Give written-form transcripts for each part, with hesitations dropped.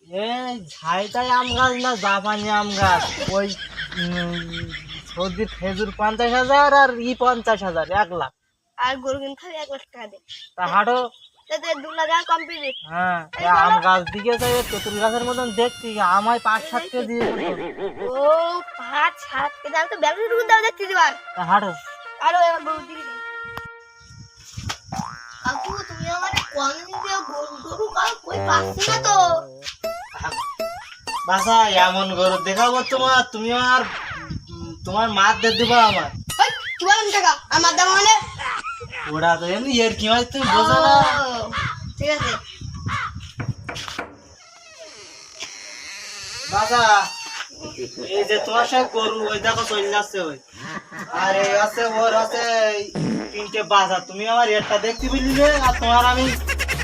এই ঝাইটাই আম গাছ না জাপানি আম গাছ। ওই সর্দির খেজুর 50,000 আর 50,000, 1 লাখ। আর গরু কিনতে হবে 1 লাখ টাকা দিয়ে। তা হাঁটো। তাতে 2 লাখ কমপ্লিট। হ্যাঁ, আম গাছ দিকে যাই তেঁতুল গাছের মতন দেখছি, আমায় 5-7 কেজি দিয়ে ও 5-7 কেজি, আমি তো ব্যাগের রুম দাও দেখতে দিবার। তা হাঁটো। আর ওই আমার গরু দিকে যাই। কাকু তুমি আমার কোনদিন দিয়ে গরু কাল কই পাচ্ছি না তো। বাসা এমন গরু দেখাবো তোমার, তুমি আর তোমার মাছ দিয়ে দিবা আমার। ওই কি বলেন টাকা আমার দাম মানে? ওরা তো এমনি এর কি মাছ তুমি বোঝো না। ঠিক আছে বাসা, এই যে তোমার সব গরু ওই দেখো চলে যাচ্ছে ওই, আর এই আছে ওর আছে 3টে বাসা। তুমি আমার একটা দেখতে পেলি আর তোমার আমি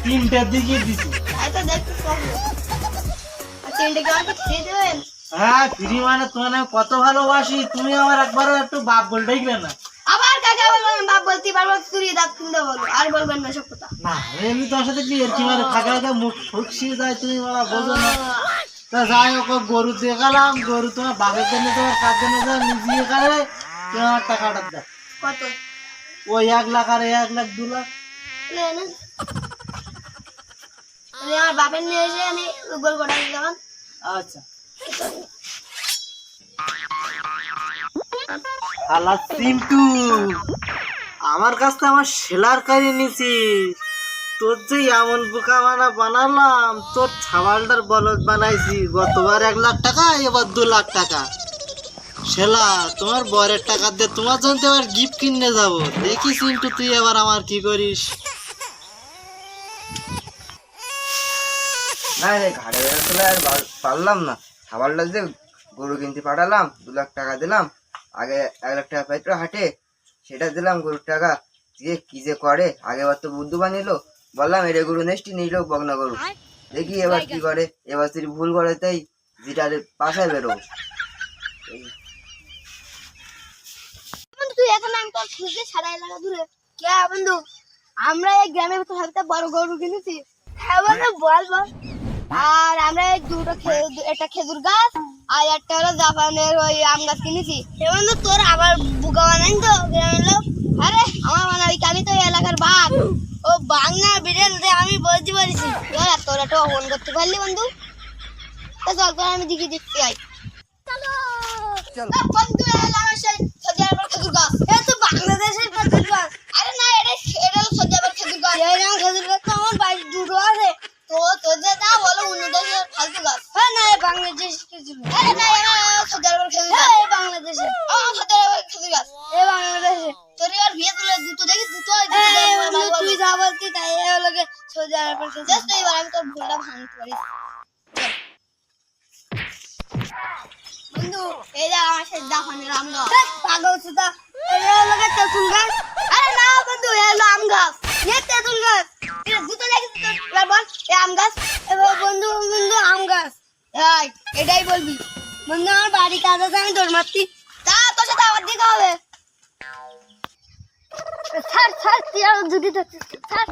3টের দিকে দিছি। তাই তো দেখতে সব আচ্ছা এটাকে আমাকে খেয়ে দেবেন? হ্যাঁ, ফ্রি মানে তোমার আমি কত ভালোবাসি, তুমি আমার একবারও একটু বাপ বলতে গেলে না। আবার কাকা বলবেন বাপ বলতে পারবো, চুরি দাঁত কিনতে বলো আর বলবেন না সব কথা। না এমনি তোমার সাথে কি এর কি মানে ফাঁকা ফাঁকা মুখ ফুকসিয়ে যায়, তুমি মারা বোঝো না। তা যাই হোক, গরু দেখালাম, গরু তোমার বাপের জন্য তোমার কার জন্য নিজে খাবে, তোমার টাকাটা দাও। কত? ওই 1 লাখ আর 1 লাখ 2 লাখ। আমার বাপের নিয়ে এসে আমি গরু কটা দিলাম। আচ্ছা আল্লাহ চিন্টু, আমার কাছ থেকে আমার সেলার কারি নিছি, তোর যে এমন বোকা বানালাম, তোর ছাবালটার বলদ বানাইছি। গতবার 1 লাখ টাকা, এবার 2 লাখ টাকা সেলা। তোমার বরের টাকা দিয়ে তোমার জন্য এবার গিফট কিনে যাবো। দেখি চিন্টু তুই এবার আমার কি করিস। না রে, ঘাড়ে বেরোতে আর পারলাম না। খাবারটা যে গরু কিনতে পাঠালাম, 2 লাখ টাকা দিলাম। আগে 1 লাখ টাকা পাইতো হাটে, সেটা দিলাম গরুর টাকা দিয়ে। কি যে করে, আগেবার তো বুদ্ধু বানিলো, বললাম এটা গরু নেক্সটি নিল বগনা গরু। দেখি এবার কি করে, এবার তুই ভুল করে তাই যেটা পাশায় বেরো। তুই এখন আমি তোর খুঁজে সারা এলাকা দূরে কে বন্ধু, আমরা এই গ্রামের ভিতর হাতে বড় গরু কিনেছি। হ্যাঁ বন্ধু বল বল। আর আমরা এই একটা খেজুর গাছ আর একটা হলো জাপানের ওই আম গাছ কিনেছি। এ বন্ধু তোর আবার বুকা বানাই তো গ্রামের লোক? আরে আমার বানাবি, আমি তো এলাকার বাঘ। ও বাংলা বিড়াল রে, আমি বলতে পারিছি। তোর একটা অহন করতে পারলি বন্ধু? তা চল তোর আমি দিকে দেখতে যাই। বন্ধু আমার সেই সজাবার খেজুর গাছ, এটা তো বাংলাদেশের খেজুর গাছ। আরে না, এটা সজাবার খেজুর গাছ। এই না খেজুর গাছ তো আমার বাড়ি দুটো আছে। তো তোর যে তা বলো অন্য দেশের ফালতু গাছ। হ্যাঁ না, বাংলাদেশের খেজুর গাছ। আরে না, সজাবার খেজুর গাছ বাংলাদেশে। সজাবার খেজুর গাছ এ বাংলাদেশে। তোর আর বিয়ে তুলে দুটো দেখি, দুটো তুই যা বলতি তাই হলো সজাবার খেজুর গাছ। এবার আমি তোর ভুলটা ভাঙতে পারি। বন্ধু এই যে আমার সাথে জাপানের আম গাছ। পাগল সুতা, এটা হলো তেঁতুল গাছ। আরে না বন্ধু, এটা হলো আম গাছ, এ তেঁতুল গাছ। এটা দুটো দেখেছিস তো? এবার বল এই আম গাছ। এবার বন্ধু বন্ধু আম গাছ এই এটাই বলবি। বন্ধু আমার বাড়ি কাজ আছে, আমি দৌড় মারছি। তা তোর সাথে আবার দেখা হবে। ছাড় ছাড়, তুই আর যদি থাকছিস ছাড়।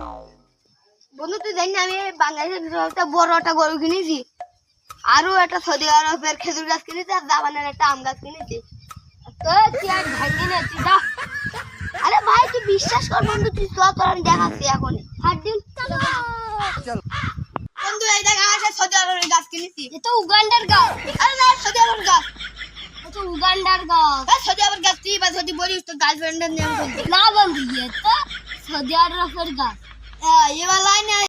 বন্ধু তুই জানি আমি বাংলাদেশের একটা বড় একটা গরু কিনেছি, আরো একটা সৌদি আরবের খেজুর গাছ কিনেছি, আর জাপানের একটা আম গাছ কিনেছি। আরে ভাই তুই বিশ্বাস কর বন্ধু, তুই তোর আমি দেখাচ্ছি এখন। বন্ধু এই দেখ, আমার সৌদি আরবের গাছ কিনেছি। এটা উগান্ডার গাছ। আরে না, সৌদি আরবের গাছ। এটা উগান্ডার গাছ। সৌদি আরবের গাছ। তুই বা যদি বলিস তো গার্লফ্রেন্ডের নাম না বন্ধু, এটা সৌদি আরবের গাছ। এবার লাইনে